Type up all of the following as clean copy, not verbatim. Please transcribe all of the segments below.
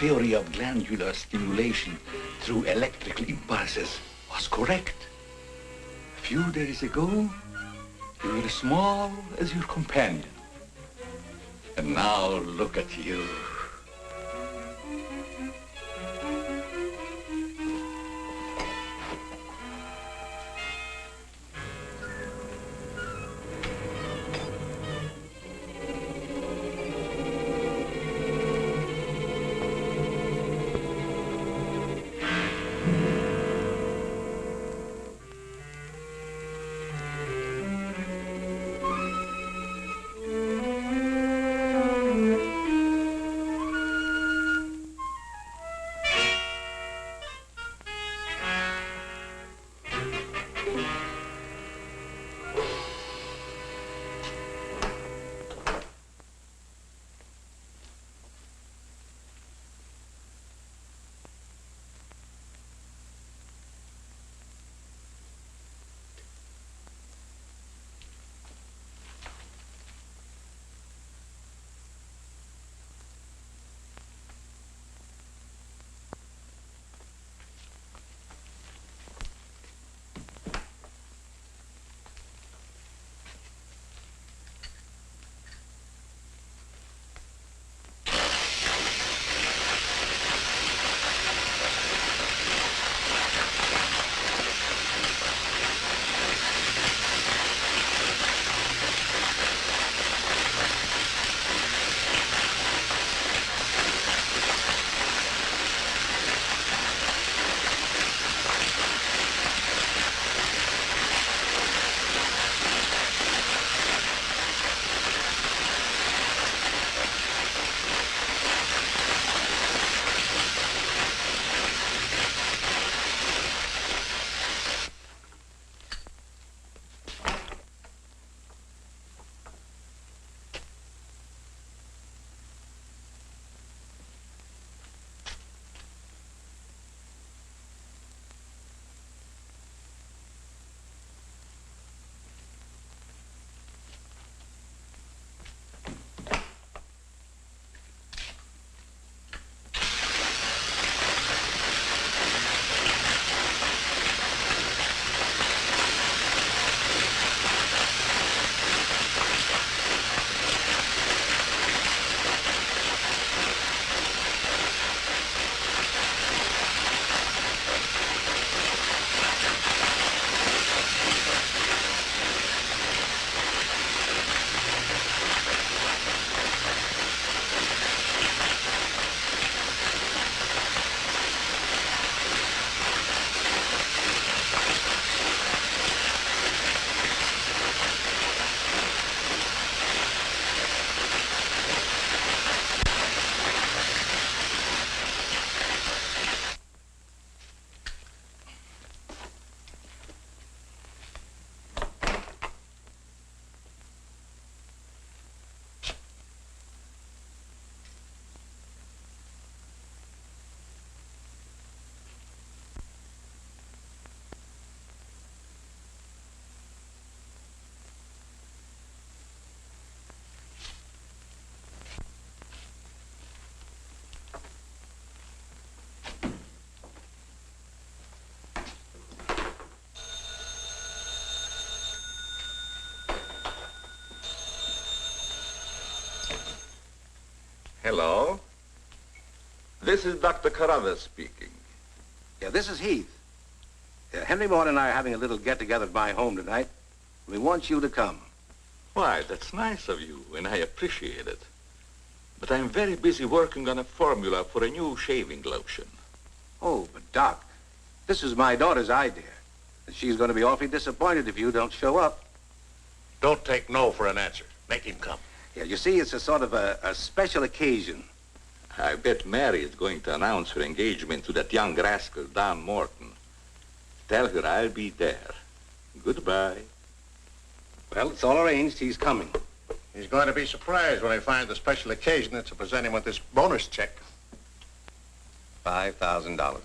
Theory of glandular stimulation through electrical impulses was correct. A few days ago, you were as small as your companion. And now look at you. Hello. This is Dr. Carruthers speaking. Yeah, this is Heath. Henry Morton and I are having a little get-together at my home tonight. We want you to come. Why, that's nice of you, and I appreciate it. But I'm very busy working on a formula for a new shaving lotion. Oh, but Doc, this is my daughter's idea. And she's going to be awfully disappointed if you don't show up. Don't take no for an answer. Make him come. Yeah, you see, it's a sort of a special occasion. I bet Mary is going to announce her engagement to that young rascal, Don Morton. Tell her I'll be there. Goodbye. Well, it's all arranged. He's coming. He's going to be surprised when he finds the special occasion that's to present him with this bonus check. $5,000.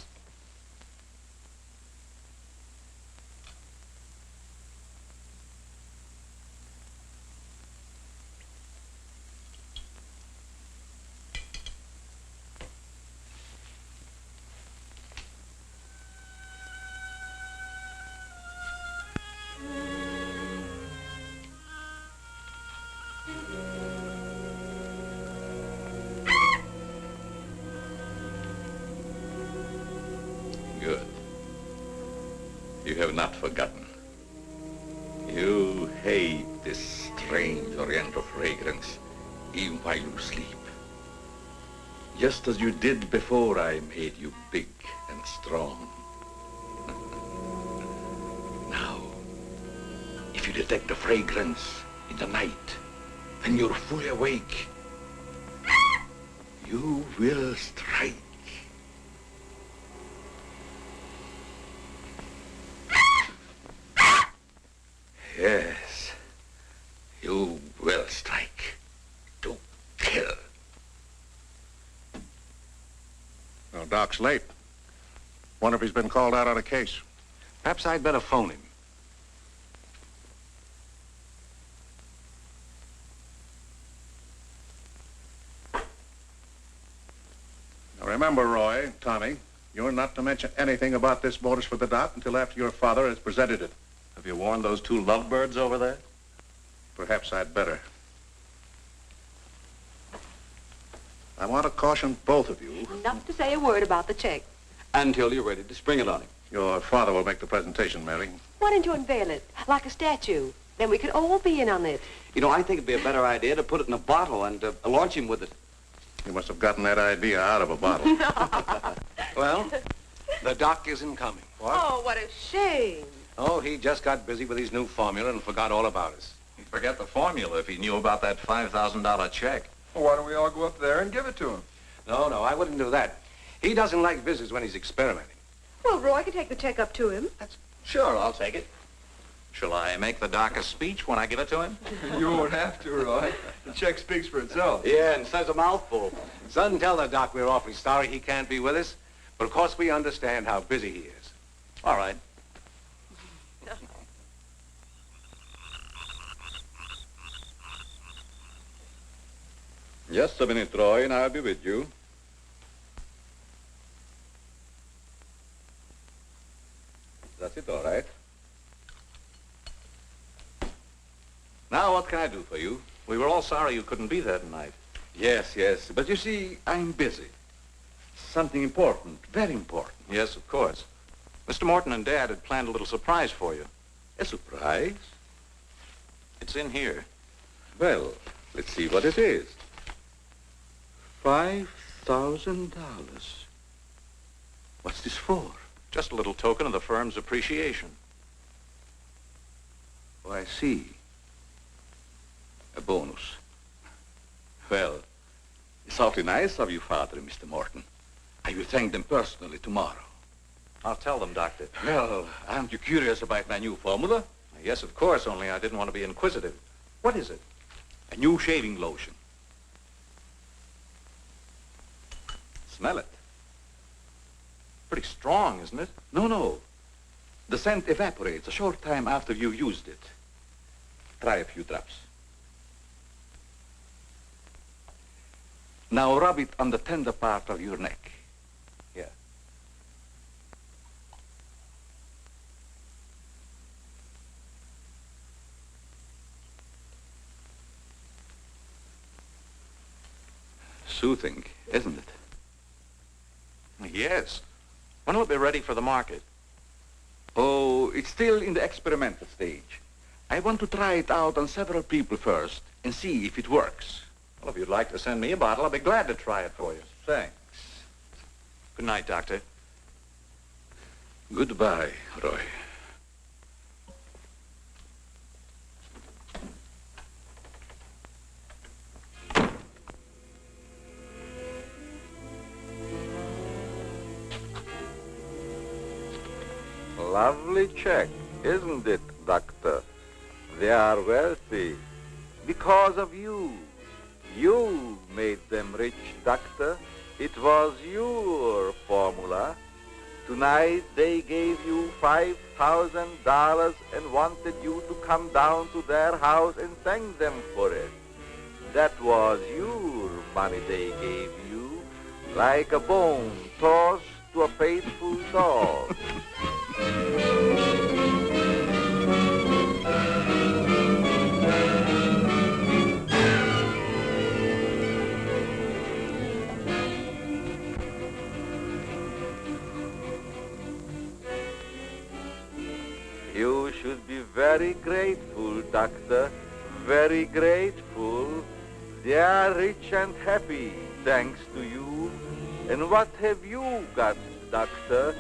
Good. You have not forgotten. You hate this strange oriental fragrance even while you sleep. Just as you did before I made you big and strong. Now, if you detect the fragrance in the night, when you're fully awake, you will strike. Yes, you will strike to kill. Well, Doc's late. Wonder if he's been called out on a case. Perhaps I'd better phone him. Now remember, Roy, Tommy, you're not to mention anything about this bonus for the Doc until after your father has presented it. Have you warned those two lovebirds over there? Perhaps I'd better. I want to caution both of you. Not to say a word about the check. Until you're ready to spring it on him. Your father will make the presentation, Mary. Why don't you unveil it like a statue? Then we could all be in on it. You know, I think it'd be a better idea to put it in a bottle and launch him with it. You must have gotten that idea out of a bottle. Well, the Doc isn't coming. Oh, what a shame. Oh, he just got busy with his new formula and forgot all about us. He'd forget the formula if he knew about that $5,000 check. Well, why don't we all go up there and give it to him? No, I wouldn't do that. He doesn't like visitors when he's experimenting. Well, Roy could take the check up to him. Sure, I'll take it. Shall I make the Doc a speech when I give it to him? You won't have to, Roy. The check speaks for itself. Yeah, and says a mouthful. Son, tell the Doc we're awfully sorry he can't be with us. But of course we understand how busy he is. All right. Just a minute, Roy, and I'll be with you. That's it, all right. Now, what can I do for you? We were all sorry you couldn't be there tonight. Yes, but you see, I'm busy. Something important, very important. Yes, of course. Mr. Morton and Dad had planned a little surprise for you. A surprise? It's in here. Well, let's see what it is. $5,000. What's this for? Just a little token of the firm's appreciation. Oh, I see. A bonus. Well, it's awfully nice of you, Father and Mr. Morton. I will thank them personally tomorrow. I'll tell them, Doctor. Well, aren't you curious about my new formula? Yes, of course, only I didn't want to be inquisitive. What is it? A new shaving lotion. Smell it. Pretty strong, isn't it? No. The scent evaporates a short time after you've used it. Try a few drops. Now rub it on the tender part of your neck. Here. soothing, isn't it? Yes. When will it be ready for the market? Oh, it's still in the experimental stage. I want to try it out on several people first and see if it works. Well, if you'd like to send me a bottle, I'll be glad to try it for you. Thanks. Good night, Doctor. Goodbye, Roy. Lovely check, isn't it, Doctor? They are wealthy because of you. You made them rich, Doctor. It was your formula. Tonight they gave you $5,000 and wanted you to come down to their house and thank them for it. That was your money they gave you, like a bone tossed to a faithful dog. You should be very grateful, Doctor, very grateful. They are rich and happy, thanks to you. And what have you got, Doctor?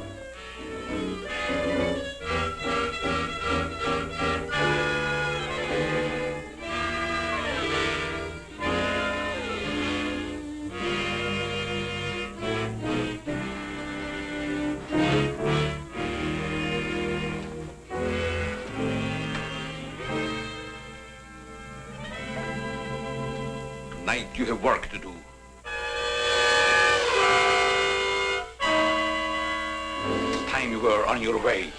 Tonight you have work to do. It's time you were on your way.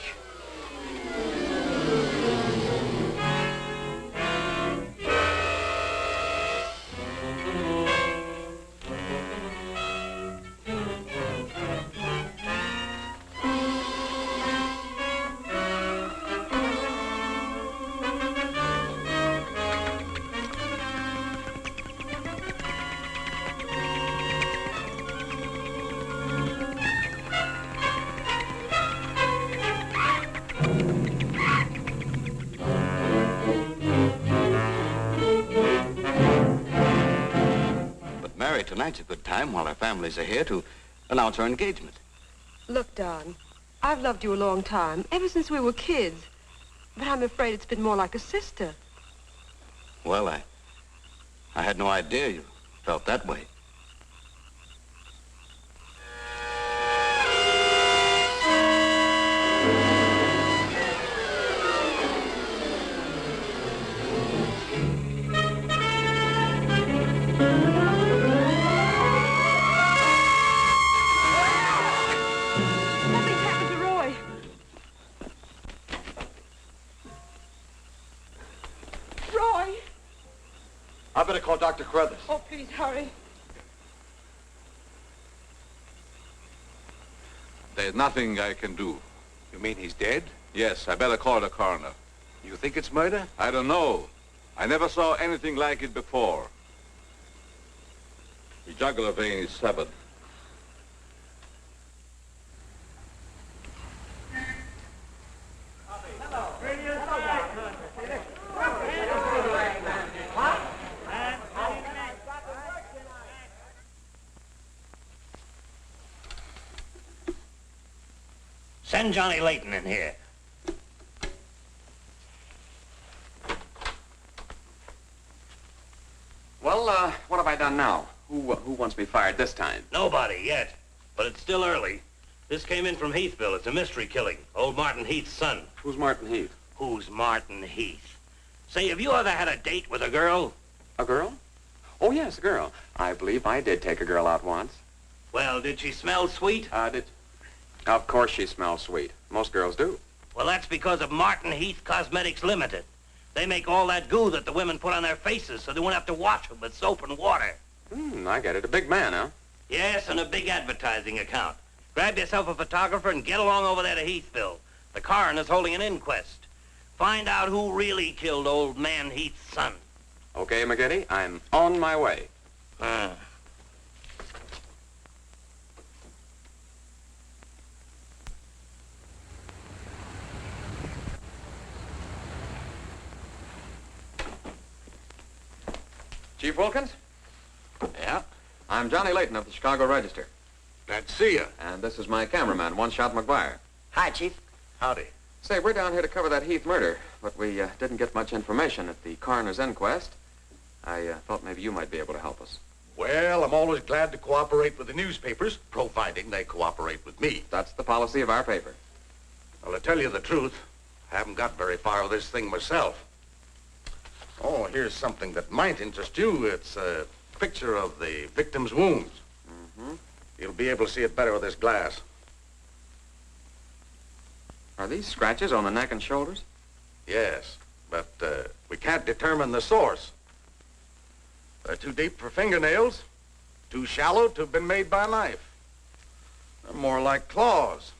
Tonight's a good time while our families are here to announce our engagement. Look, Don, I've loved you a long time, ever since we were kids. But I'm afraid it's been more like a sister. Well, I had no idea you felt that way. I better call Dr. Carruthers. Oh, please, hurry. There's nothing I can do. You mean he's dead? Yes, I better call the coroner. You think it's murder? I don't know. I never saw anything like it before. The jugular vein is severed. Send Johnny Layton in here. Well, what have I done now? Who wants me fired this time? Nobody yet, but it's still early. This came in from Heathville. It's a mystery killing. Old Martin Heath's son. Who's Martin Heath? Who's Martin Heath? Say, have you ever had a date with a girl? A girl? Oh, yes, a girl. I believe I did take a girl out once. Well, did she smell sweet? Of course she smells sweet. Most girls do. Well, that's because of Martin Heath Cosmetics Limited. They make all that goo that the women put on their faces so they won't have to wash them with soap and water. I get it. A big man, huh? Yes, and a big advertising account. Grab yourself a photographer and get along over there to Heathville. The coroner's holding an inquest. Find out who really killed old man Heath's son. Okay, McGiddy, I'm on my way. Chief Wilkins? Yeah? I'm Johnny Layton of the Chicago Register. Glad to see you. And this is my cameraman, One Shot McGuire. Hi, Chief. Howdy. Say, we're down here to cover that Heath murder, but we didn't get much information at the coroner's inquest. I thought maybe you might be able to help us. Well, I'm always glad to cooperate with the newspapers, providing they cooperate with me. That's the policy of our paper. Well, to tell you the truth, I haven't got very far with this thing myself. Oh, here's something that might interest you. It's a picture of the victim's wounds. Mm-hmm. You'll be able to see it better with this glass. Are these scratches on the neck and shoulders? Yes, but we can't determine the source. They're too deep for fingernails, too shallow to have been made by a knife. They're more like claws.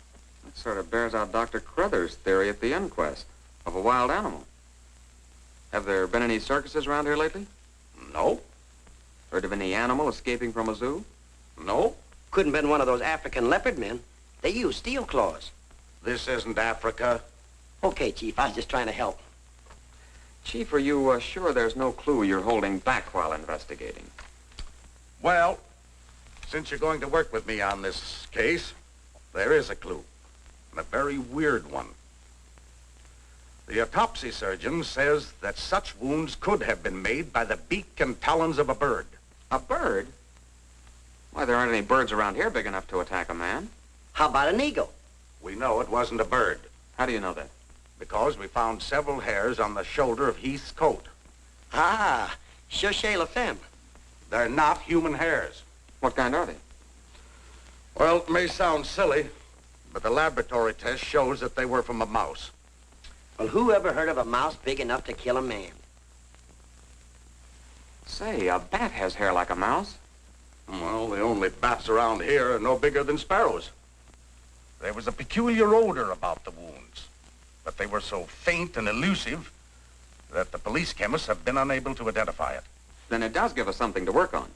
That sort of bears out Dr. Crothers' theory at the inquest of a wild animal. Have there been any circuses around here lately? No. Heard of any animal escaping from a zoo? No. Couldn't have been one of those African leopard men. They use steel claws. This isn't Africa. Okay, Chief, I was just trying to help. Chief, are you sure there's no clue you're holding back while investigating? Well, since you're going to work with me on this case, there is a clue, and a very weird one. The autopsy surgeon says that such wounds could have been made by the beak and talons of a bird. A bird? Why, there aren't any birds around here big enough to attack a man. How about an eagle? We know it wasn't a bird. How do you know that? Because we found several hairs on the shoulder of Heath's coat. Ah, Chauchet la femme. They're not human hairs. What kind are they? Well, it may sound silly, but the laboratory test shows that they were from a mouse. Well, who ever heard of a mouse big enough to kill a man? Say, a bat has hair like a mouse. Well, the only bats around here are no bigger than sparrows. There was a peculiar odor about the wounds, but they were so faint and elusive that the police chemists have been unable to identify it. Then it does give us something to work on.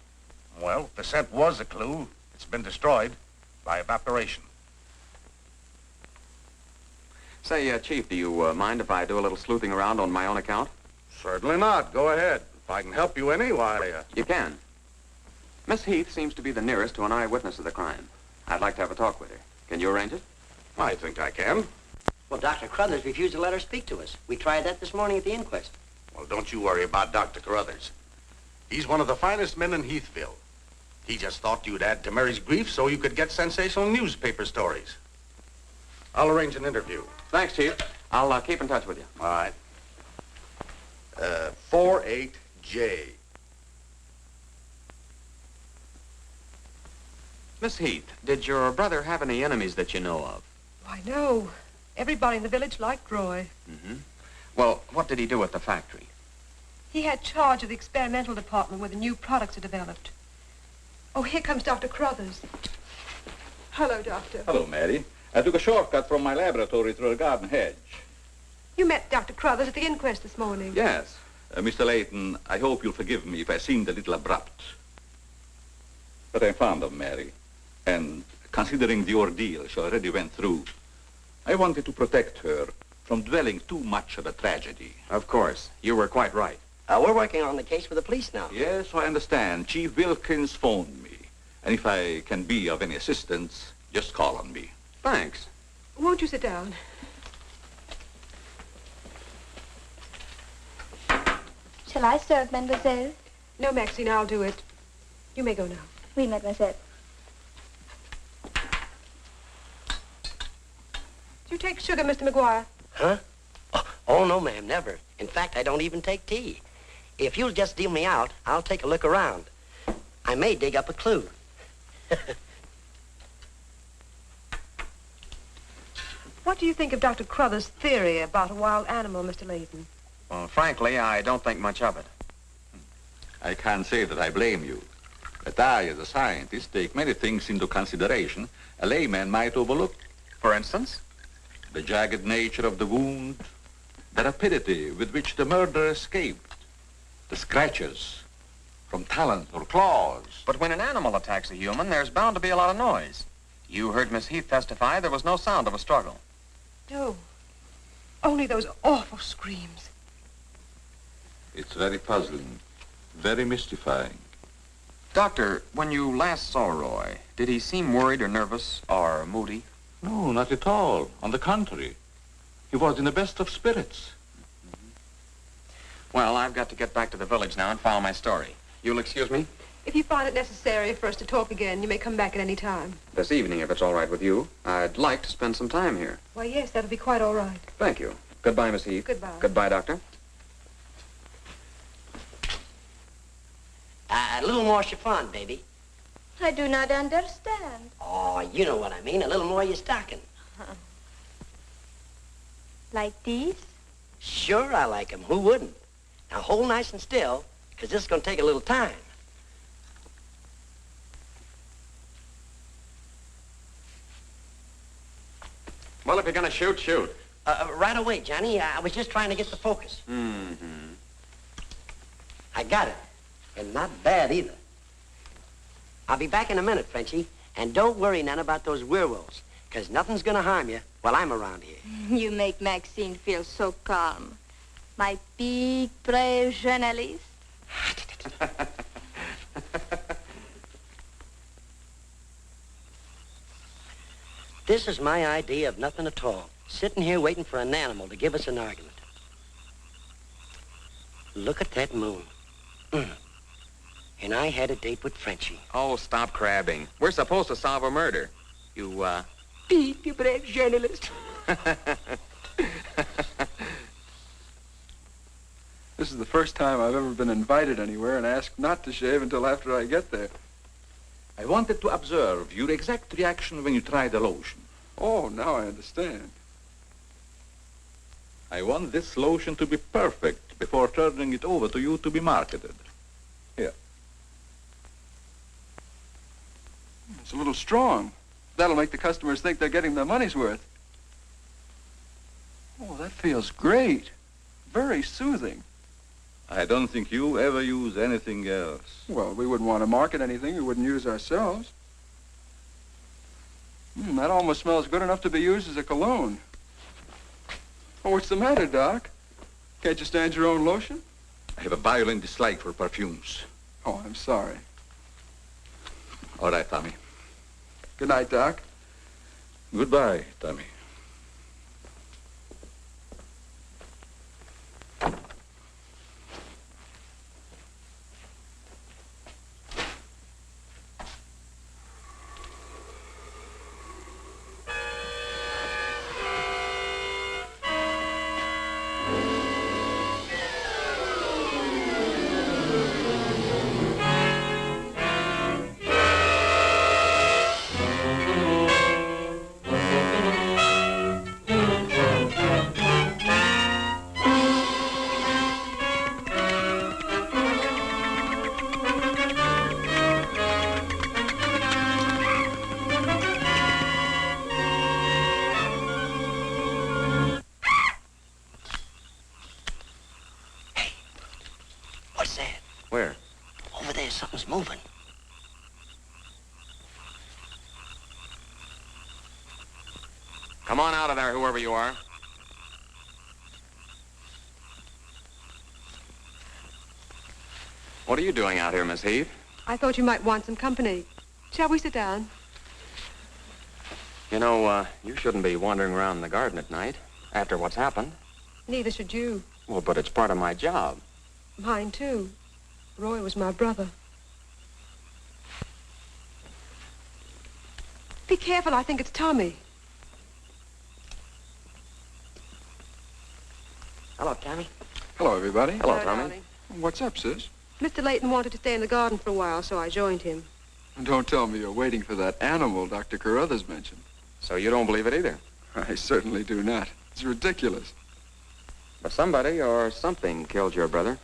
Well, if the scent was a clue, it's been destroyed by evaporation. Say, Chief, do you mind if I do a little sleuthing around on my own account? Certainly not. Go ahead. If I can help you any, why... You can. Miss Heath seems to be the nearest to an eyewitness of the crime. I'd like to have a talk with her. Can you arrange it? I think I can. Well, Dr. Crothers refused to let her speak to us. We tried that this morning at the inquest. Well, don't you worry about Dr. Carruthers. He's one of the finest men in Heathville. He just thought you'd add to Mary's grief so you could get sensational newspaper stories. I'll arrange an interview. Thanks, Chief. I'll keep in touch with you. All right. 48J. Miss Heath, did your brother have any enemies that you know of? Why, no. Everybody in the village liked Roy. Mm-hmm. Well, what did he do at the factory? He had charge of the experimental department where the new products are developed. Oh, here comes Dr. Crothers. Hello, Doctor. Hello, Mary. I took a shortcut from my laboratory through a garden hedge. You met Dr. Crothers at the inquest this morning. Yes. Mr. Layton, I hope you'll forgive me if I seemed a little abrupt. But I'm fond of Mary. And considering the ordeal she already went through, I wanted to protect her from dwelling too much on a tragedy. Of course. You were quite right. We're working on the case for the police now. Yes, I understand. Chief Wilkins phoned me. And if I can be of any assistance, just call on me. Thanks. Won't you sit down? Shall I serve, mademoiselle? No, Maxine, I'll do it. You may go now. Oui, mademoiselle. Do you take sugar, Mr. McGuire? Huh? Oh, no, ma'am, never. In fact, I don't even take tea. If you'll just deal me out, I'll take a look around. I may dig up a clue. What do you think of Dr. Crothers' theory about a wild animal, Mr. Layton? Well, frankly, I don't think much of it. I can't say that I blame you. But I, as a scientist, take many things into consideration a layman might overlook. For instance? The jagged nature of the wound, the rapidity with which the murderer escaped, the scratches from talons or claws. But when an animal attacks a human, there's bound to be a lot of noise. You heard Miss Heath testify there was no sound of a struggle. No. Only those awful screams. It's very puzzling. Very mystifying. Doctor, when you last saw Roy, did he seem worried or nervous or moody? No, not at all. On the contrary. He was in the best of spirits. Well, I've got to get back to the village now and file my story. You'll excuse me? If you find it necessary for us to talk again, you may come back at any time. This evening, if it's all right with you. I'd like to spend some time here. Why, yes, that'll be quite all right. Thank you. Goodbye, Miss Heath. Goodbye. Goodbye, Doctor. A little more chiffon, baby. I do not understand. Oh, you know what I mean. A little more of your stocking. Like these? Sure, I like 'em. Who wouldn't? Now, hold nice and still, because this is going to take a little time. Well, if you're going to shoot, shoot. Right away, Johnny. I was just trying to get the focus. Mm-hmm. I got it. And not bad, either. I'll be back in a minute, Frenchie. And don't worry none about those werewolves, because nothing's going to harm you while I'm around here. You make Maxine feel so calm. My big, brave journalist. This is my idea of nothing at all. Sitting here waiting for an animal to give us an argument. Look at that moon. And I had a date with Frenchie. Oh, stop crabbing. We're supposed to solve a murder. You, Big, brave journalist. This is the first time I've ever been invited anywhere and asked not to shave until after I get there. I wanted to observe your exact reaction when you tried the lotion. Oh, now I understand. I want this lotion to be perfect before turning it over to you to be marketed. Here. It's a little strong. That'll make the customers think they're getting their money's worth. Oh, that feels great. Very soothing. I don't think you ever use anything else. Well, we wouldn't want to market anything we wouldn't use ourselves. That almost smells good enough to be used as a cologne. Oh, what's the matter, Doc? Can't you stand your own lotion? I have a violent dislike for perfumes. Oh, I'm sorry. All right, Tommy. Good night, Doc. Goodbye, Tommy. What's that? Where? Over there, something's moving. Come on out of there, whoever you are. What are you doing out here, Miss Heath? I thought you might want some company. Shall we sit down? You know, you shouldn't be wandering around the garden at night after what's happened. Neither should you. Well, but it's part of my job. Mine, too. Roy was my brother. Be careful, I think it's Tommy. Hello, Tommy. Hello, everybody. Hello, Tommy. darling. What's up, sis? Mr. Layton wanted to stay in the garden for a while, so I joined him. Don't tell me you're waiting for that animal Dr. Carruthers mentioned. So you don't believe it either? I certainly do not. It's ridiculous. But somebody or something killed your brother.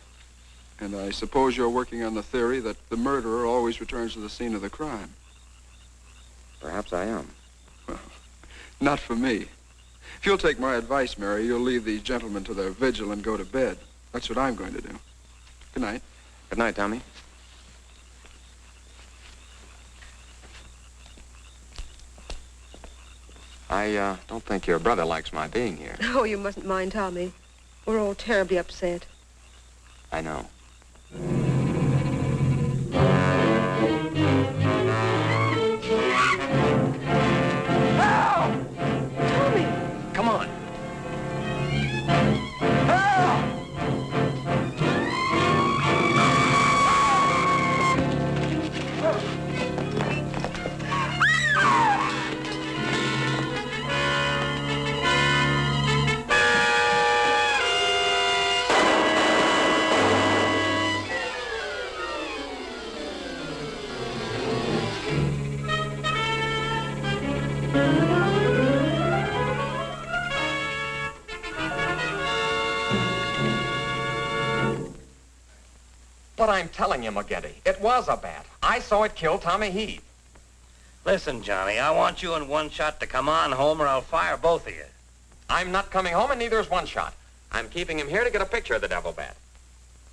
And I suppose you're working on the theory that the murderer always returns to the scene of the crime. Perhaps I am. Well, not for me. If you'll take my advice, Mary, you'll leave these gentlemen to their vigil and go to bed. That's what I'm going to do. Good night. Good night, Tommy. I don't think your brother likes my being here. Oh, you mustn't mind Tommy. We're all terribly upset. I know. But I'm telling you, McGinty, it was a bat. I saw it kill Tommy Heath. Listen, Johnny, I want you and One Shot to come on home or I'll fire both of you. I'm not coming home, and neither is One Shot. I'm keeping him here to get a picture of the devil bat.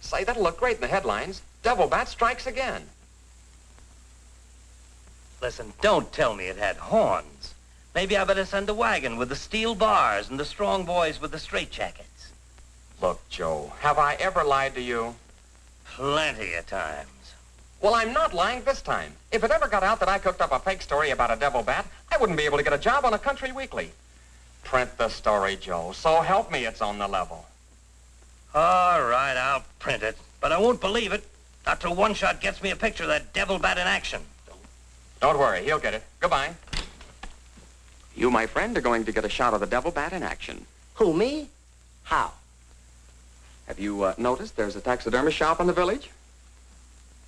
Say, that'll look great in the headlines. Devil bat strikes again. Listen, don't tell me it had horns. Maybe I better send a wagon with the steel bars and the strong boys with the straitjackets. Look, Joe, have I ever lied to you? Plenty of times. Well, I'm not lying this time. If it ever got out that I cooked up a fake story about a devil bat, I wouldn't be able to get a job on a country weekly. Print the story, Joe. So help me, it's on the level. All right, I'll print it. But I won't believe it. Not till One Shot gets me a picture of that devil bat in action. Don't worry, he'll get it. Goodbye. You, my friend, are going to get a shot of the devil bat in action. Who, me? How? Have you noticed there's a taxidermist shop in the village?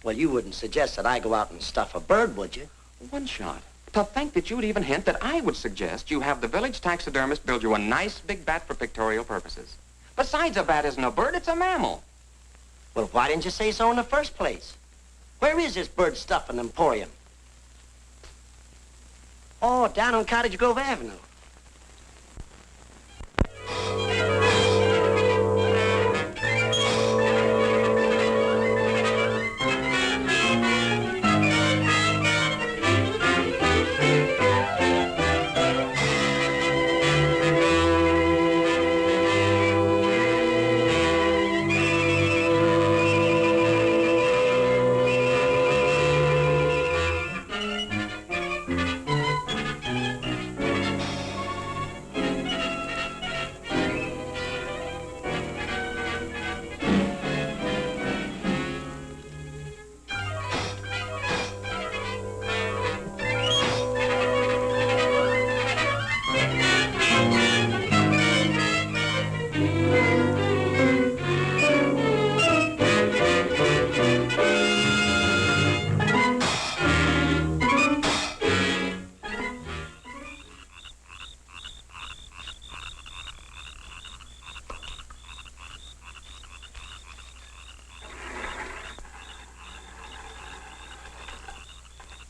Well, you wouldn't suggest that I go out and stuff a bird, would you? One Shot. To think that you'd even hint that I would suggest you have the village taxidermist build you a nice big bat for pictorial purposes. Besides, a bat isn't a bird, it's a mammal. Well, why didn't you say so in the first place? Where is this bird stuffing emporium? Oh, down on Cottage Grove Avenue.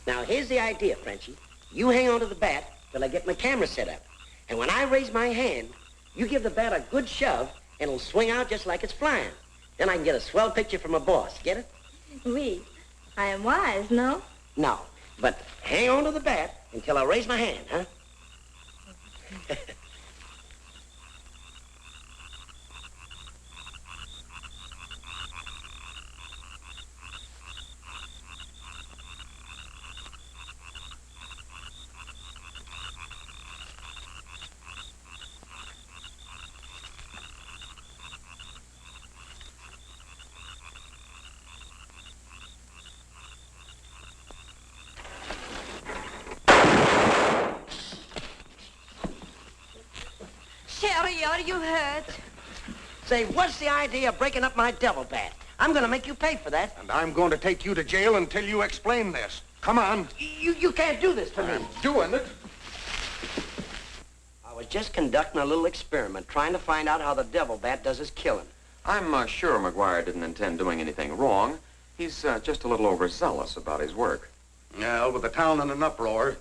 Now, here's the idea, Frenchie. You hang on to the bat till I get my camera set up. And when I raise my hand, you give the bat a good shove, and it'll swing out just like it's flying. Then I can get a swell picture from my boss. Get it? Oui. I am wise, no? No. But hang on to the bat until I raise my hand, huh? Sherry, are you hurt? Say, what's the idea of breaking up my devil bat? I'm going to make you pay for that. And I'm going to take you to jail until you explain this. Come on. You can't do this to me. I'm doing it. I was just conducting a little experiment, trying to find out how the devil bat does his killing. I'm sure McGuire didn't intend doing anything wrong. He's just a little overzealous about his work. Yeah, with the town in an uproar,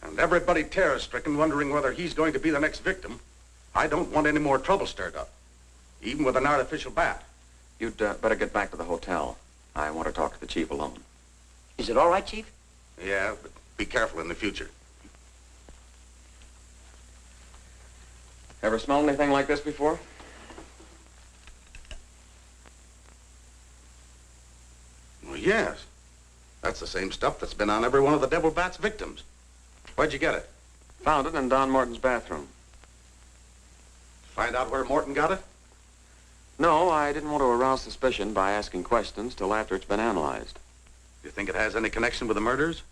and everybody terror-stricken, wondering whether he's going to be the next victim, I don't want any more trouble stirred up, even with an artificial bat. You'd better get back to the hotel. I want to talk to the chief alone. Is it all right, Chief? Yeah, but be careful in the future. Ever smelled anything like this before? Well, yes. That's the same stuff that's been on every one of the devil bat's victims. Where'd you get it? Found it in Don Morton's bathroom. Find out where Morton got it? No, I didn't want to arouse suspicion by asking questions till after it's been analyzed. You think it has any connection with the murders?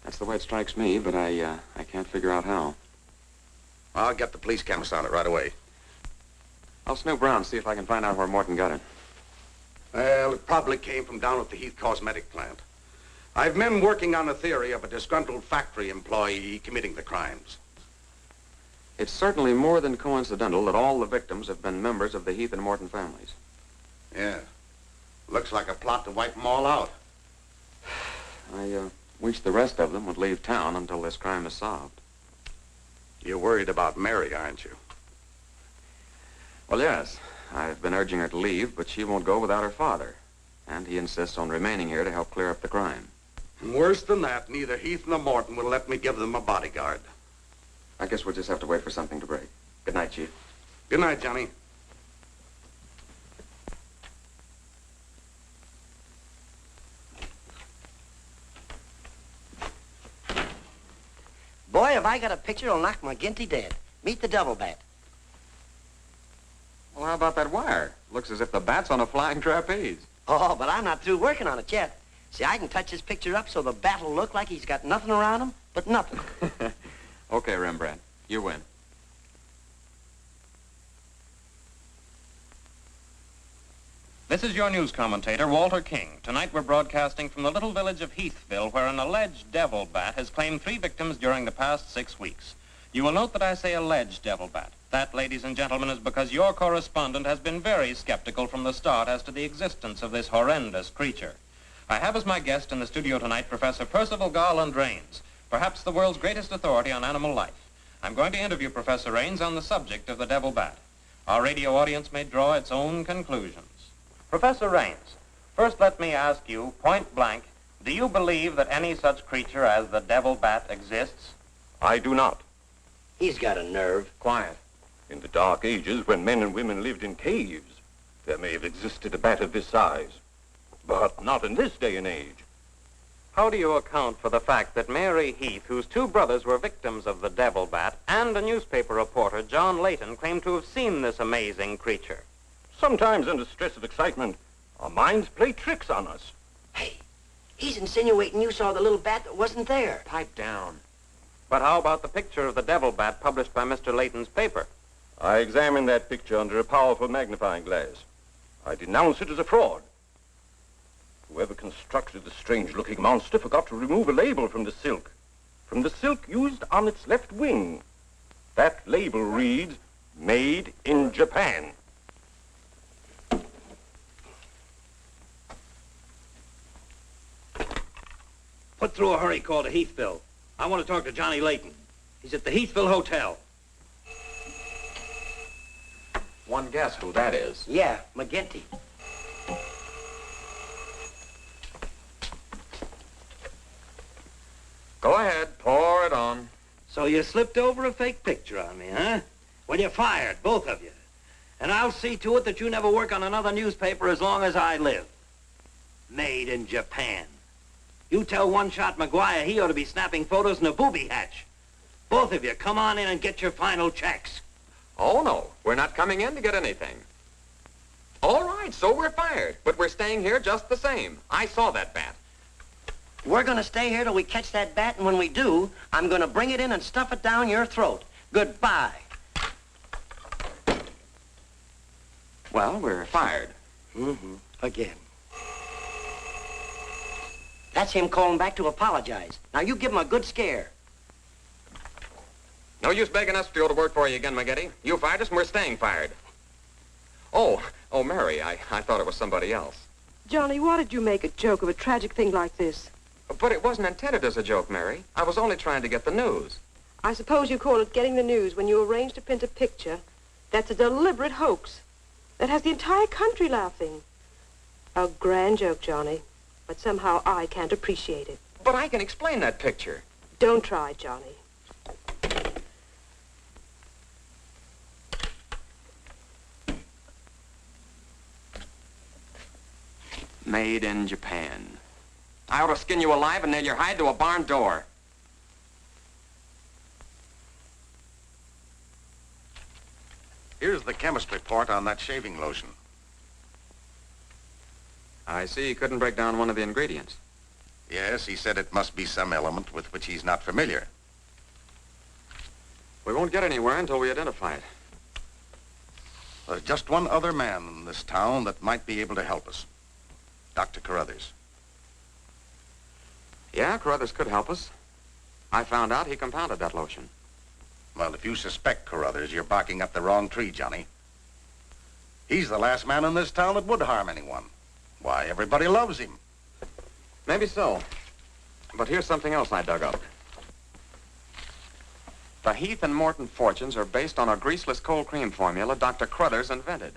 That's the way it strikes me, but I can't figure out how. I'll get the police cameras on it right away. I'll snoop around, see if I can find out where Morton got it. Well, it probably came from down at the Heath Cosmetic plant. I've men working on a theory of a disgruntled factory employee committing the crimes. It's certainly more than coincidental that all the victims have been members of the Heath and Morton families. Yeah. Looks like a plot to wipe them all out. I wish the rest of them would leave town until this crime is solved. You're worried about Mary, aren't you? Well, yes. I've been urging her to leave, but she won't go without her father. And he insists on remaining here to help clear up the crime. And worse than that, neither Heath nor Morton will let me give them a bodyguard. I guess we'll just have to wait for something to break. Good night, Chief. Good night, Johnny. Boy, have I got a picture that'll knock McGinty dead. Meet the double bat. Well, how about that wire? Looks as if the bat's on a flying trapeze. Oh, but I'm not through working on it yet. See, I can touch this picture up so the bat will look like he's got nothing around him but nothing. Okay, Rembrandt. You win. This is your news commentator, Walter King. Tonight we're broadcasting from the little village of Heathville, where an alleged devil bat has claimed 3 victims during the past 6 weeks. You will note that I say alleged devil bat. That, ladies and gentlemen, is because your correspondent has been very skeptical from the start as to the existence of this horrendous creature. I have as my guest in the studio tonight Professor Percival Garland Rains, perhaps the world's greatest authority on animal life. I'm going to interview Professor Rains on the subject of the devil bat. Our radio audience may draw its own conclusions. Professor Rains, first let me ask you, point blank, do you believe that any such creature as the devil bat exists? I do not. He's got a nerve. Quiet. In the dark ages, when men and women lived in caves, there may have existed a bat of this size. But not in this day and age. How do you account for the fact that Mary Heath, whose 2 brothers were victims of the devil bat, and a newspaper reporter, John Layton, claimed to have seen this amazing creature? Sometimes under stress of excitement, our minds play tricks on us. Hey, he's insinuating you saw the little bat that wasn't there. Pipe down. But how about the picture of the devil bat published by Mr. Layton's paper? I examined that picture under a powerful magnifying glass. I denounce it as a fraud. Whoever constructed the strange-looking monster forgot to remove a label from the silk used on its left wing. That label reads, "Made in Japan." Put through a hurry call to Heathville. I want to talk to Johnny Layton. He's at the Heathville Hotel. One guess who that is. Yeah, McGinty. Go ahead, pour it on. So you slipped over a fake picture on me, huh? Well, you're fired, both of you. And I'll see to it that you never work on another newspaper as long as I live. Made in Japan. You tell One-Shot McGuire he ought to be snapping photos in a booby hatch. Both of you, come on in and get your final checks. Oh, no. We're not coming in to get anything. All right, so we're fired. But we're staying here just the same. I saw that bat. We're going to stay here till we catch that bat, and when we do, I'm going to bring it in and stuff it down your throat. Goodbye. Well, we're fired. Mm-hmm. Again. That's him calling back to apologize. Now, you give him a good scare. No use begging us to go to work for you again, McGinty. You fired us and we're staying fired. Oh, Mary, I thought it was somebody else. Johnny, why did you make a joke of a tragic thing like this? But it wasn't intended as a joke, Mary. I was only trying to get the news. I suppose you call it getting the news when you arrange to print a picture. That's a deliberate hoax. That has the entire country laughing. A grand joke, Johnny. But somehow I can't appreciate it. But I can explain that picture. Don't try, Johnny. Made in Japan. I ought to skin you alive and nail your hide to a barn door. Here's the chemist report on that shaving lotion. I see you couldn't break down one of the ingredients. Yes, he said it must be some element with which he's not familiar. We won't get anywhere until we identify it. There's just one other man in this town that might be able to help us. Dr. Carruthers. Yeah, Carruthers could help us. I found out he compounded that lotion. Well, if you suspect Carruthers, you're barking up the wrong tree, Johnny. He's the last man in this town that would harm anyone. Why, everybody loves him. Maybe so. But here's something else I dug up. The Heath and Morton fortunes are based on a greaseless cold cream formula Dr. Carruthers invented.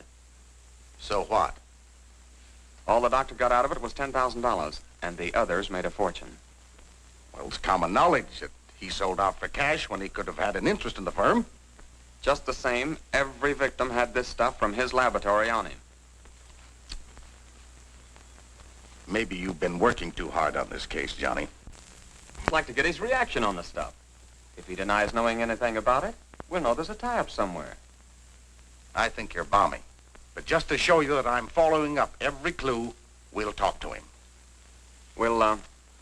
So what? All the doctor got out of it was $10,000, and the others made a fortune. Well, it's common knowledge that he sold out for cash when he could have had an interest in the firm. Just the same, every victim had this stuff from his laboratory on him. Maybe you've been working too hard on this case, Johnny. I'd like to get his reaction on the stuff. If he denies knowing anything about it, we'll know there's a tie-up somewhere. I think you're balmy. But just to show you that I'm following up every clue, we'll talk to him. We'll,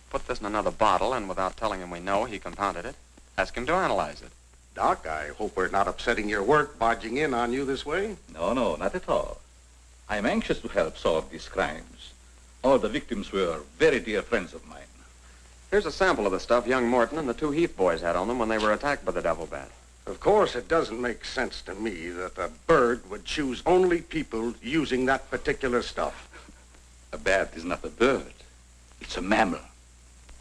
put this in another bottle, and without telling him we know he compounded it, ask him to analyze it. Doc, I hope we're not upsetting your work barging in on you this way. No, not at all. I'm anxious to help solve these crimes. All the victims were very dear friends of mine. Here's a sample of the stuff young Morton and the two Heath boys had on them when they were attacked by the devil bat. Of course, it doesn't make sense to me that a bird would choose only people using that particular stuff. A bat is not a bird. It's a mammal.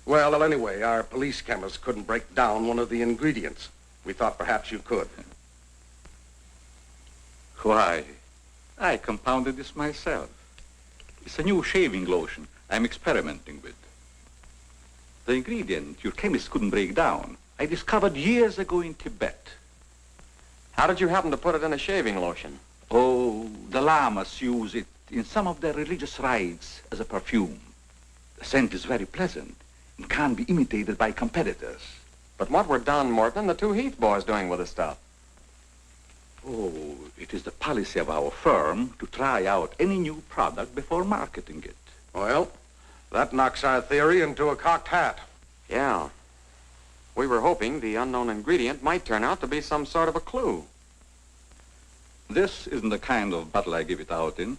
Well, anyway, our police chemist couldn't break down one of the ingredients. We thought perhaps you could. Why, I compounded this myself. It's a new shaving lotion I'm experimenting with. The ingredient your chemist couldn't break down, I discovered years ago in Tibet. How did you happen to put it in a shaving lotion? Oh, the lamas use it in some of their religious rites as a perfume. The scent is very pleasant and can't be imitated by competitors. But what were Don Morton and the two Heath boys doing with the stuff? Oh, it is the policy of our firm to try out any new product before marketing it. Well, that knocks our theory into a cocked hat. Yeah. We were hoping the unknown ingredient might turn out to be some sort of a clue. This isn't the kind of bottle I give it out in,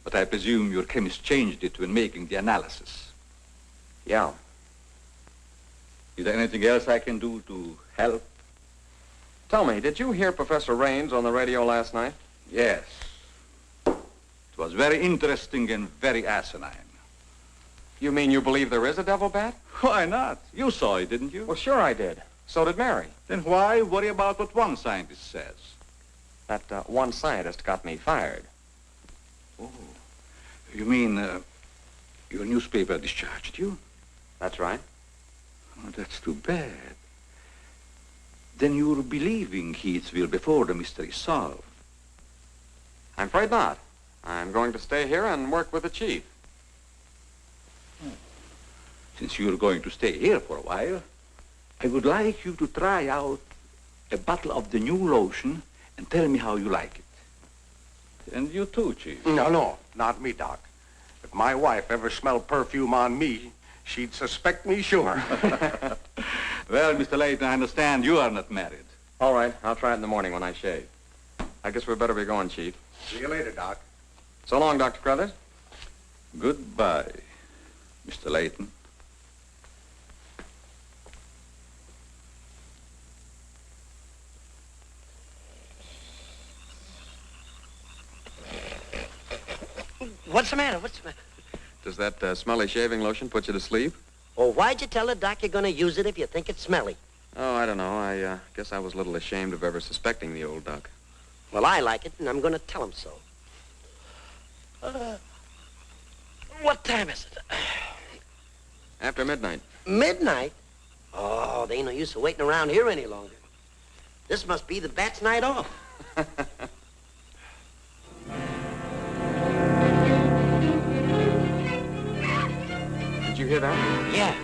but I presume your chemist changed it when making the analysis. Yeah. Is there anything else I can do to help? Tell me, did you hear Professor Raines on the radio last night? Yes. It was very interesting and very asinine. You mean you believe there is a devil bat? Why not? You saw it, didn't you? Well, sure I did. So did Mary. Then why worry about what one scientist says? That one scientist got me fired. Oh, you mean your newspaper discharged you? That's right. Oh, that's too bad. Then you're believing Heathville before the mystery is solved. I'm afraid not. I'm going to stay here and work with the chief. Since you're going to stay here for a while, I would like you to try out a bottle of the new lotion and tell me how you like it. And you too, Chief. No, not me, Doc. If my wife ever smelled perfume on me, she'd suspect me sure. Well, Mr. Layton, I understand you are not married. All right, I'll try it in the morning when I shave. I guess we better be going, Chief. See you later, Doc. So long, Dr. Carruthers. Goodbye, Mr. Layton. What's the matter? What's the matter? Does that smelly shaving lotion put you to sleep? Oh, why'd you tell the doc you're going to use it if you think it's smelly? Oh, I don't know. I guess I was a little ashamed of ever suspecting the old duck. Well, I like it, and I'm going to tell him so. What time is it? After midnight. Midnight? Oh, there ain't no use of waiting around here any longer. This must be the bat's night off. Did you hear that? Yeah.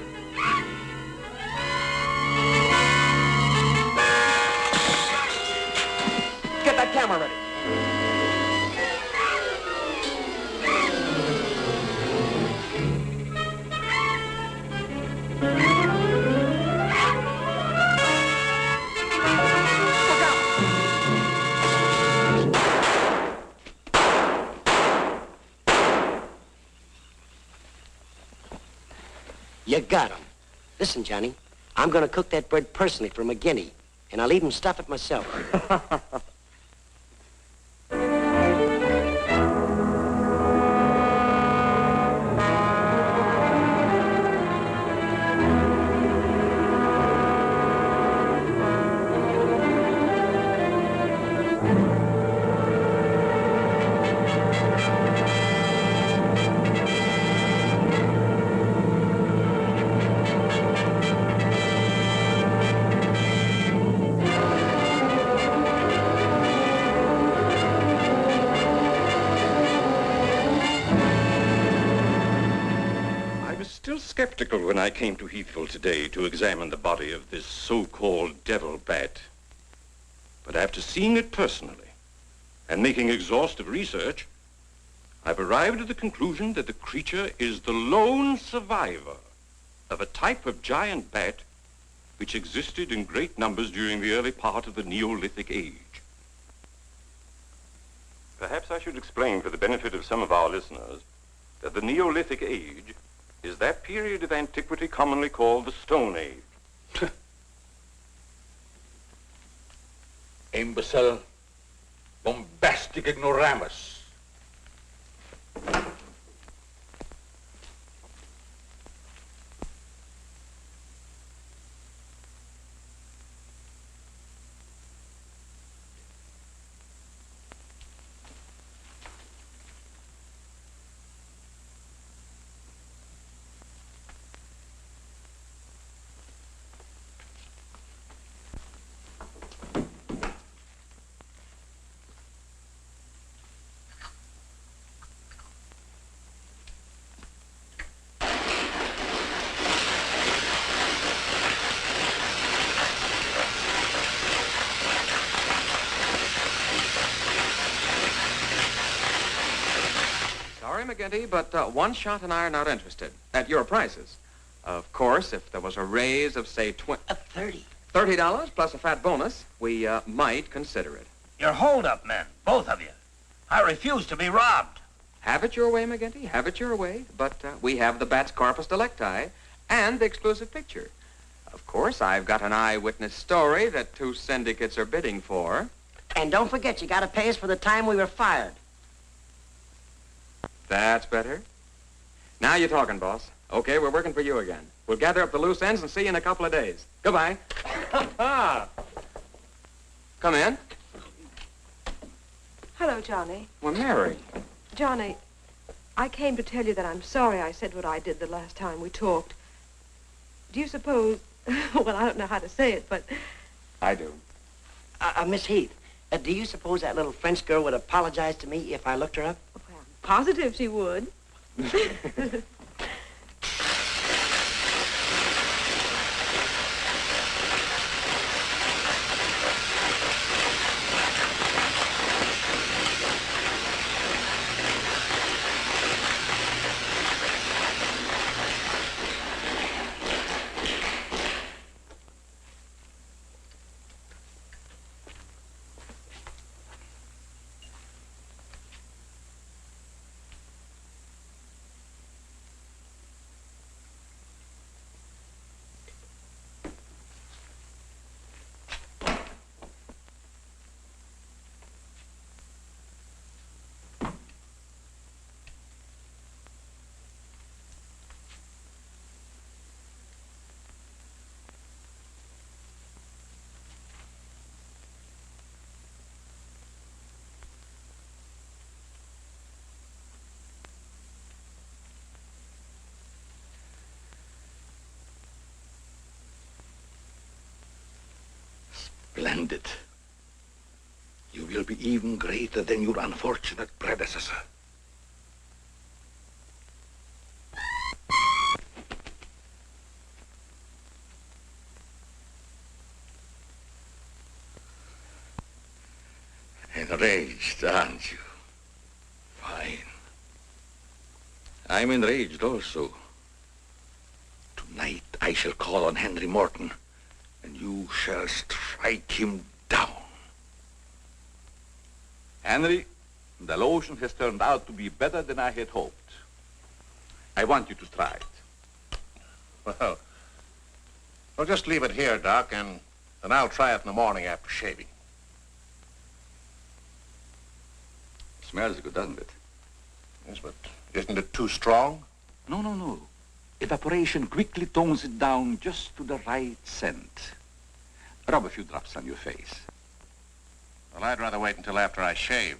Get that camera ready. You got him. Listen, Johnny, I'm going to cook that bird personally for McGinney. and I'll even stuff it myself. Skeptical when I came to Heathville today to examine the body of this so-called devil bat. But after seeing it personally and making exhaustive research, I've arrived at the conclusion that the creature is the lone survivor of a type of giant bat which existed in great numbers during the early part of the Neolithic age. Perhaps I should explain for the benefit of some of our listeners that the Neolithic age is that period of antiquity commonly called the Stone Age. Imbecile, bombastic ignoramus. Sorry, McGinty, but One Shot and I are not interested. At your prices. Of course, if there was a raise of, say, $30 plus a fat bonus, we might consider it. You're hold-up men, both of you. I refuse to be robbed. Have it your way, McGinty. Have it your way. But we have the bat's corpus delicti and the exclusive picture. Of course, I've got an eyewitness story that 2 syndicates are bidding for. And don't forget, you got to pay us for the time we were fired. That's better. Now you're talking, boss. Okay, we're working for you again. We'll gather up the loose ends and see you in a couple of days. Goodbye. Come in. Hello, Johnny. Well, Mary. Johnny, I came to tell you that I'm sorry I said what I did the last time we talked. Do you suppose... well, I don't know how to say it, but... I do. Miss Heath, do you suppose that little French girl would apologize to me if I looked her up? Well, I'm positive she would. Splendid. You will be even greater than your unfortunate predecessor. Enraged, aren't you? Fine. I'm enraged also. Tonight I shall call on Henry Morton, and you shall strike him down. Henry, the lotion has turned out to be better than I had hoped. I want you to try it. Well, just leave it here, Doc, and And I'll try it in the morning after shaving. Smells good, doesn't it? Yes, but isn't it too strong? No, no, no. Evaporation quickly tones it down just to the right scent. Rub a few drops on your face. Well, I'd rather wait until after I shave.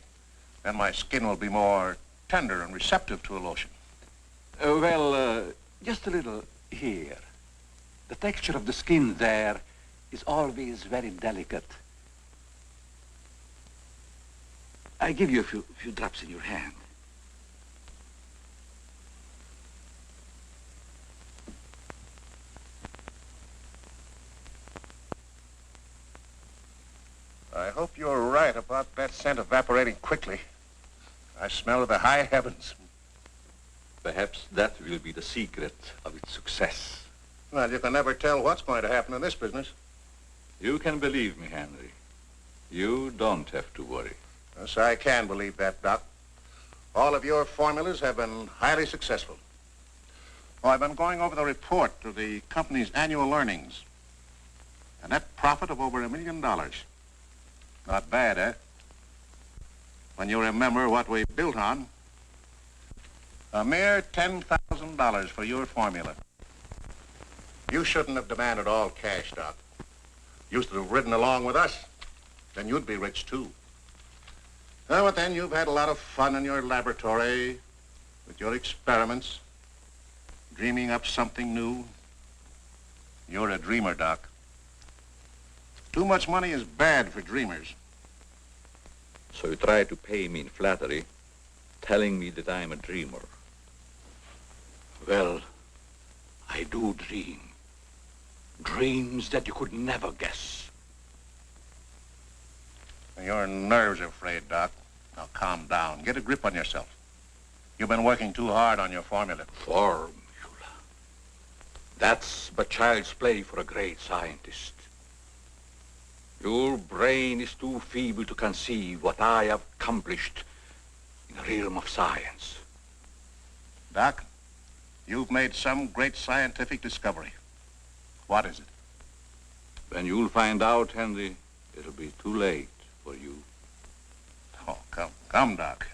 Then my skin will be more tender and receptive to a lotion. Just a little here. The texture of the skin there is always very delicate. I give you a few drops in your hand. I hope you're right about that scent evaporating quickly. I smell the high heavens. Perhaps that will be the secret of its success. Well, you can never tell what's going to happen in this business. You can believe me, Henry. You don't have to worry. Yes, I can believe that, Doc. All of your formulas have been highly successful. Oh, I've been going over the report of the company's annual earnings. A net profit of over $1 million. Not bad, eh? When you remember what we built on. A mere $10,000 for your formula. You shouldn't have demanded all cash, Doc. You should have ridden along with us. Then you'd be rich, too. Oh, but then you've had a lot of fun in your laboratory with your experiments, dreaming up something new. You're a dreamer, Doc. Too much money is bad for dreamers. So you try to pay me in flattery, telling me that I'm a dreamer. Well, I do dream. Dreams that you could never guess. Your nerves are frayed, Doc. Now calm down. Get a grip on yourself. You've been working too hard on your formula. Formula. That's but child's play for a great scientist. Your brain is too feeble to conceive what I have accomplished in the realm of science. Doc, you've made some great scientific discovery. What is it? When you'll find out, Henry, it'll be too late for you. Oh, come, Doc.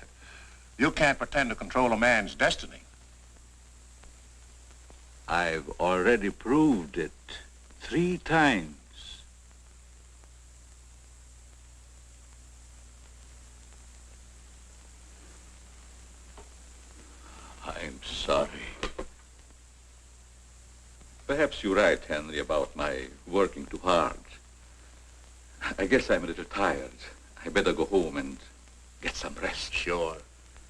You can't pretend to control a man's destiny. I've already proved it 3 times. I'm sorry. Perhaps you're right, Henry, about my working too hard. I guess I'm a little tired. I better go home and get some rest. Sure.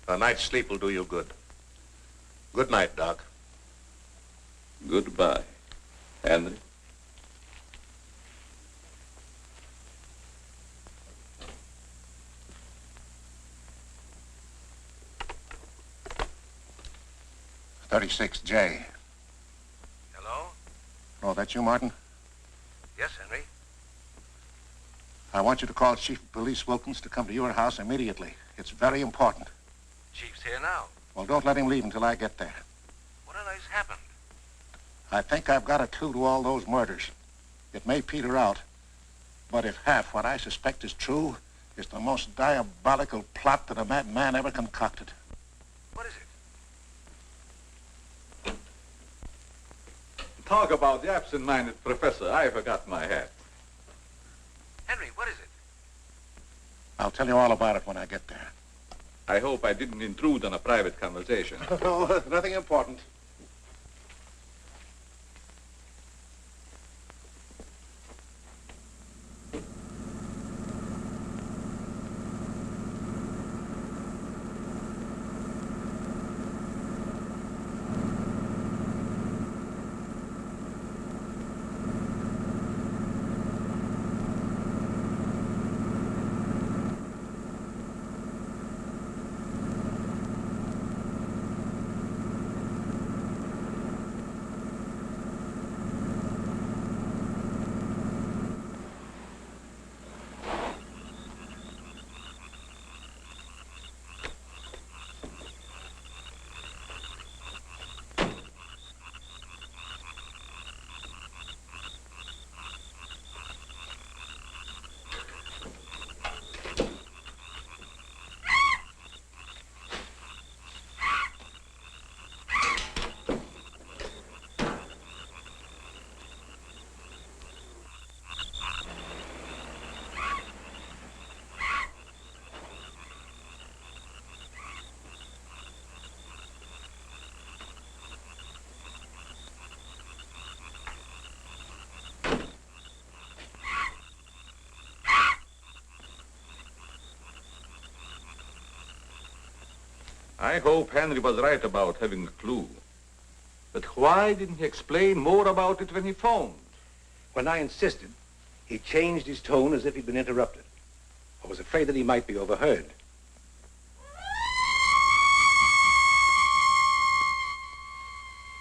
A night's sleep will do you good. Good night, Doc. Goodbye, Henry. .36J. Hello? Oh, that's you, Martin? Yes, Henry. I want you to call Chief of Police Wilkins to come to your house immediately. It's very important. Chief's here now. Well, don't let him leave until I get there. What on earth's happened? I think I've got a clue to all those murders. It may peter out, but if half what I suspect is true, it's the most diabolical plot that a madman ever concocted. What is it? Talk about the absent-minded professor. I forgot my hat. Henry, what is it? I'll tell you all about it when I get there. I hope I didn't intrude on a private conversation. No, nothing important. I hope Henry was right about having a clue. But why didn't he explain more about it when he phoned? When I insisted, he changed his tone as if he'd been interrupted. I was afraid that he might be overheard.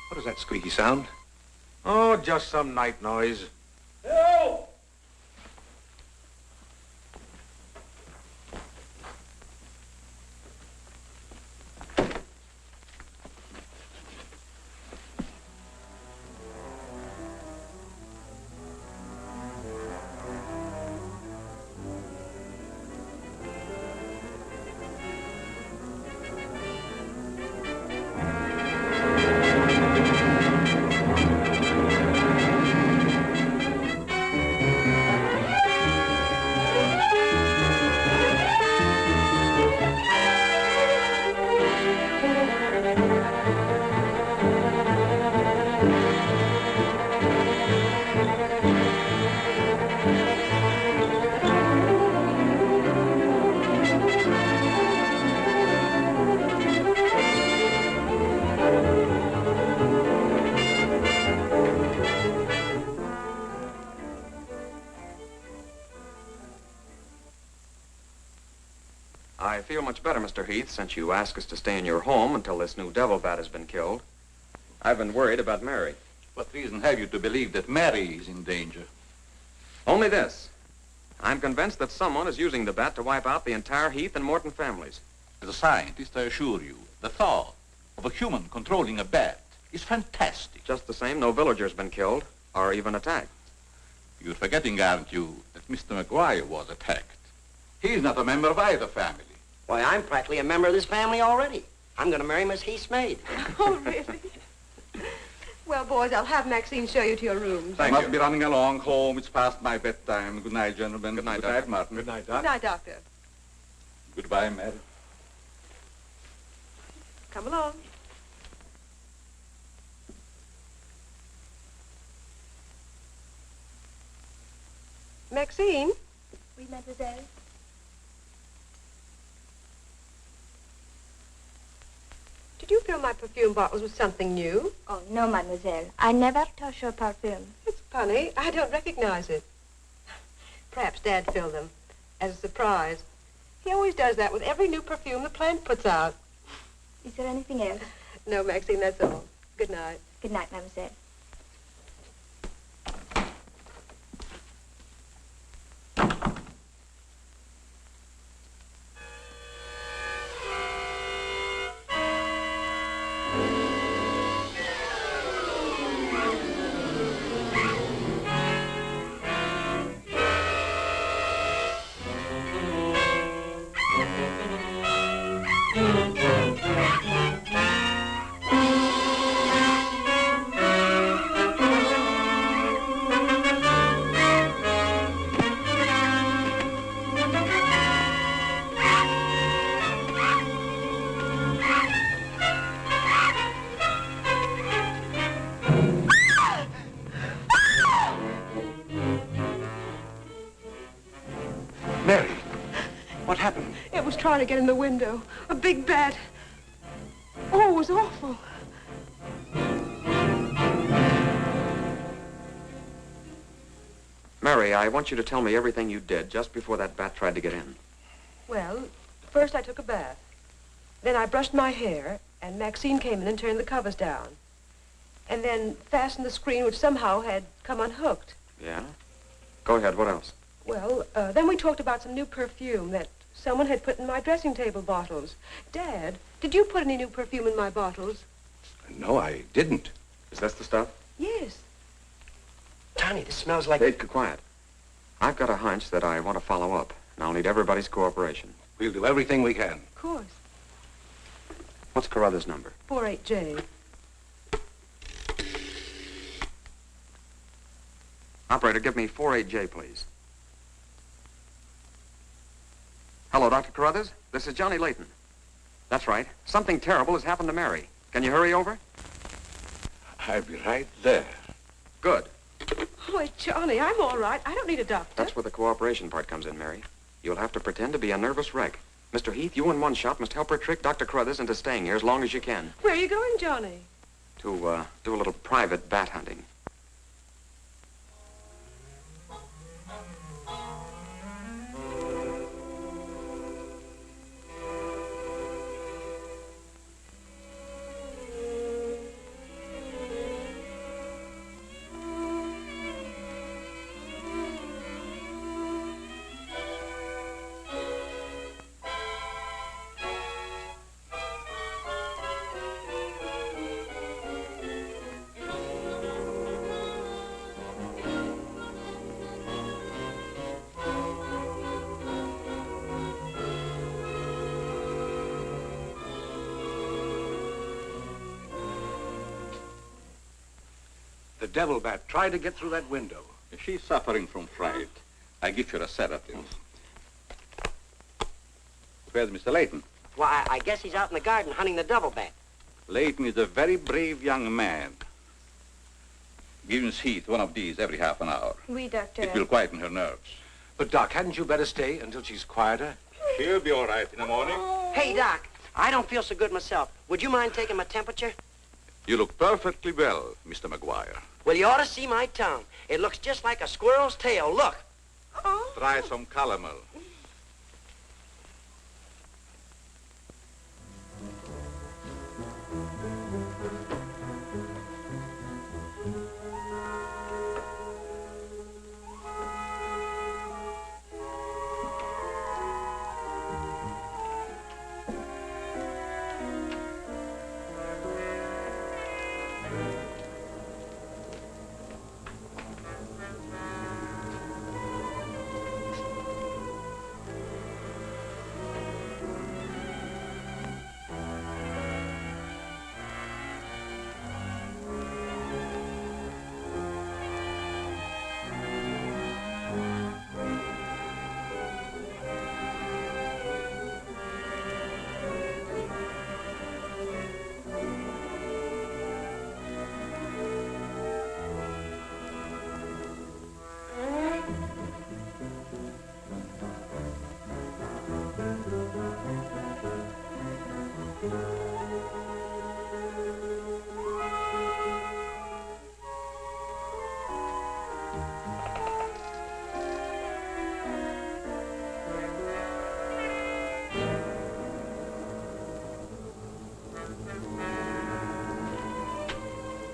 What is that squeaky sound? Oh, just some night noise. Hello! I feel much better, Mr. Heath, since you asked us to stay in your home until this new devil bat has been killed. I've been worried about Mary. What reason have you to believe that Mary is in danger? Only this. I'm convinced that someone is using the bat to wipe out the entire Heath and Morton families. As a scientist, I assure you, the thought of a human controlling a bat is fantastic. Just the same, no villager's been killed or even attacked. You're forgetting, aren't you, that Mr. McGuire was attacked. He's not a member of either family. Why, I'm practically a member of this family already. I'm going to marry Miss Heath's maid. Oh, really? Well, boys, I'll have Maxine show you to your rooms. I must be running along home. It's past my bedtime. Good night, gentlemen. Good night, Good Doctor. night, Martin. Good night, Good Doc. night, Doctor. Goodbye, Mary. Come along. Maxine? Oui, mademoiselle. Did you fill my perfume bottles with something new? Oh, no, mademoiselle. I never touch your perfume. It's funny. I don't recognize it. Perhaps Dad filled them as a surprise. He always does that with every new perfume the plant puts out. Is there anything else? No, Maxine, that's all. Good night. Good night, mademoiselle. Mary, what happened? It was trying to get in the window. A big bat. Oh, it was awful. Mary, I want you to tell me everything you did just before that bat tried to get in. Well, first I took a bath. Then I brushed my hair, and Maxine came in and turned the covers down. And then fastened the screen, which somehow had come unhooked. Yeah? Go ahead, what else? Well, then we talked about some new perfume that someone had put in my dressing table bottles. Dad, did you put any new perfume in my bottles? No, I didn't. Is this the stuff? Yes. Tony, this smells like... Hey, quiet. I've got a hunch that I want to follow up, and I'll need everybody's cooperation. We'll do everything we can. Of course. What's Carruthers' number? 48J. Operator, give me 48J, please. Hello, Dr. Carruthers. This is Johnny Layton. That's right. Something terrible has happened to Mary. Can you hurry over? I'll be right there. Good. Oh, Johnny, I'm all right. I don't need a doctor. That's where the cooperation part comes in, Mary. You'll have to pretend to be a nervous wreck. Mr. Heath, you in one shot must help her trick Dr. Carruthers into staying here as long as you can. Where are you going, Johnny? To, do a little private bat hunting. The devil bat tried to get through that window. If she's suffering from fright, I give her a sedative. Where's Mr. Layton? Why, I guess he's out in the garden hunting the devil bat. Layton is a very brave young man. Give Miss Heath one of these every half an hour. Oui, Doctor. It will quieten her nerves. But, Doc, hadn't you better stay until she's quieter? She'll be all right in the morning. Hey, Doc, I don't feel so good myself. Would you mind taking my temperature? You look perfectly well, Mr. McGuire. Well, you ought to see my tongue. It looks just like a squirrel's tail. Look. Try some calomel.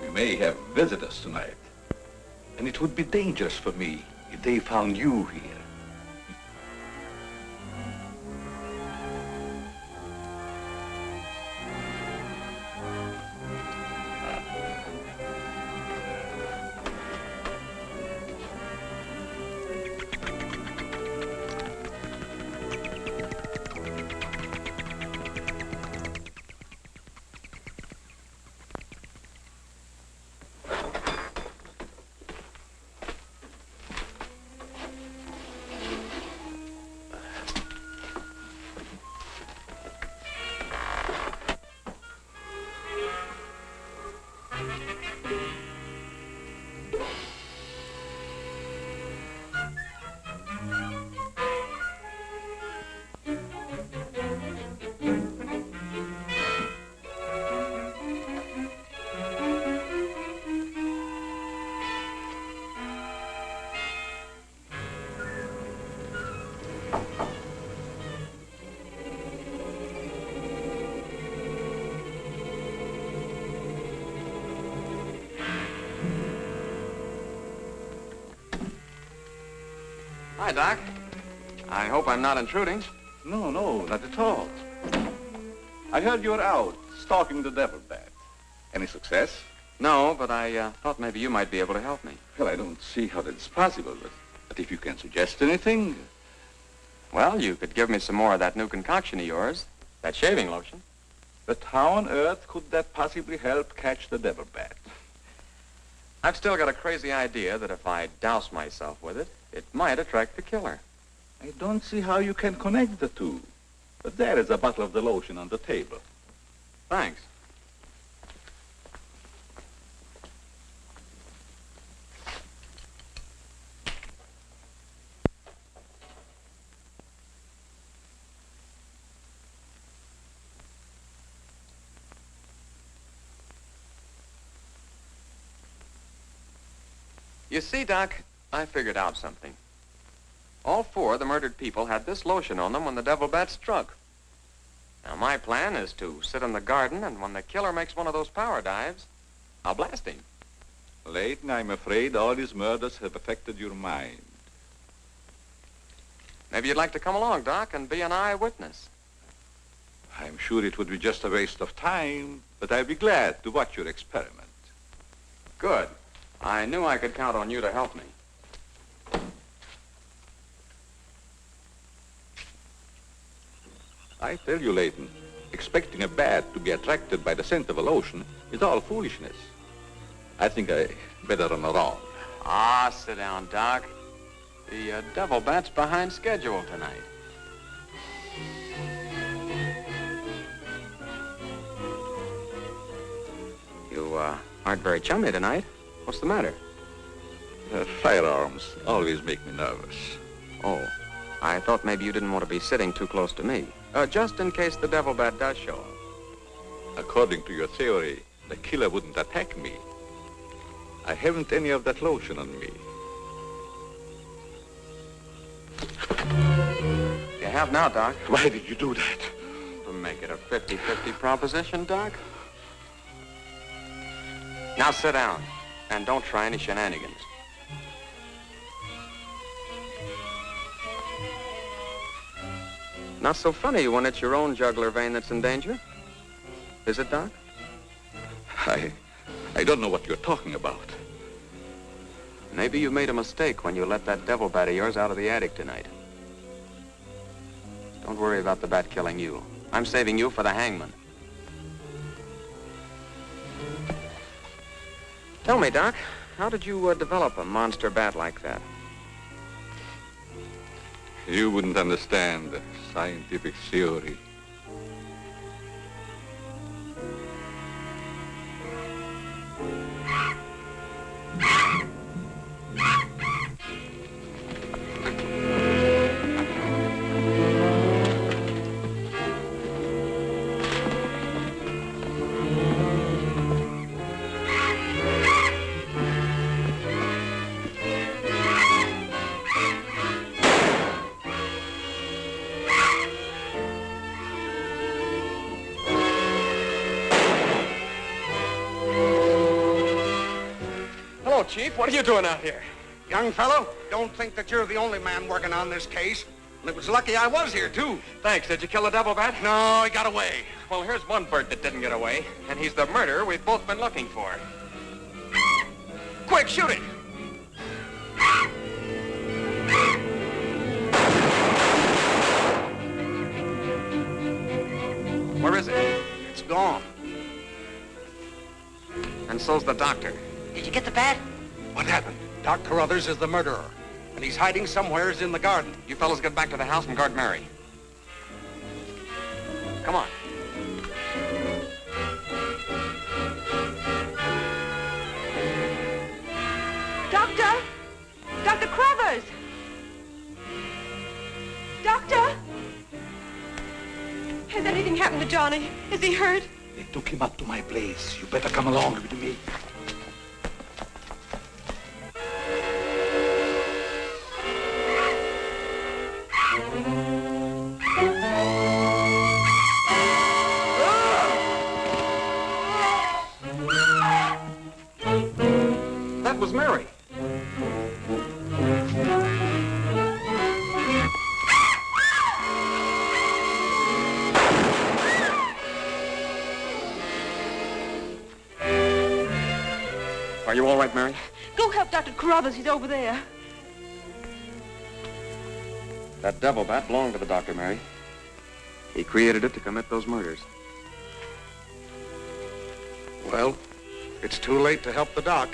We may have visitors tonight, and it would be dangerous for me if they found you here. Hi, Doc. I hope I'm not intruding. No, not at all. I heard you were out stalking the devil bat. Any success? No, but I thought maybe you might be able to help me. Well, I don't see how that's possible, but if you can suggest anything... Well, you could give me some more of that new concoction of yours, that shaving lotion. But how on earth could that possibly help catch the devil bat? I've still got a crazy idea that if I douse myself with it, it might attract the killer. I don't see how you can connect the two. But there is a bottle of the lotion on the table. Thanks. You see, Doc, I figured out something. All four of the murdered people had this lotion on them when the devil bat struck. Now, my plan is to sit in the garden, and when the killer makes one of those power dives, I'll blast him. Layton, I'm afraid all these murders have affected your mind. Maybe you'd like to come along, Doc, and be an eyewitness. I'm sure it would be just a waste of time, but I'd be glad to watch your experiment. Good. I knew I could count on you to help me. I tell you, Layton, expecting a bat to be attracted by the scent of a lotion is all foolishness. I think I better run around. Ah, sit down, Doc. The devil bat's behind schedule tonight. You aren't very chummy tonight. What's the matter? Firearms always make me nervous. Oh, I thought maybe you didn't want to be sitting too close to me. Just in case the devil bat does show up. According to your theory, the killer wouldn't attack me. I haven't any of that lotion on me. You have now, Doc. Why did you do that? To make it a 50-50 proposition, Doc. Now sit down, and don't try any shenanigans. Not so funny when it's your own jugular vein that's in danger. Is it, Doc? I don't know what you're talking about. Maybe you made a mistake when you let that devil bat of yours out of the attic tonight. Don't worry about the bat killing you. I'm saving you for the hangman. Tell me, Doc, how did you develop a monster bat like that? You wouldn't understand the scientific theory. Chief, what are you doing out here? Young fellow, don't think that you're the only man working on this case. And it was lucky I was here, too. Thanks. Did you kill the devil bat? No, he got away. Well, here's one bird that didn't get away, and he's the murderer we've both been looking for. Quick, shoot it! Where is it? It's gone. And so's the doctor. Did you get the bat? What happened? Doc Carruthers is the murderer, and he's hiding somewheres in the garden. You fellas get back to the house and guard Mary. Come on. Doctor! Dr. Carruthers! Doctor! Has anything happened to Johnny? Is he hurt? They took him up to my place. You better come along with me. That was Mary. Are you all right, Mary? Go help Dr. Carruthers. He's over there. That devil bat belonged to the doctor, Mary. He created it to commit those murders. Well, it's too late to help the doc.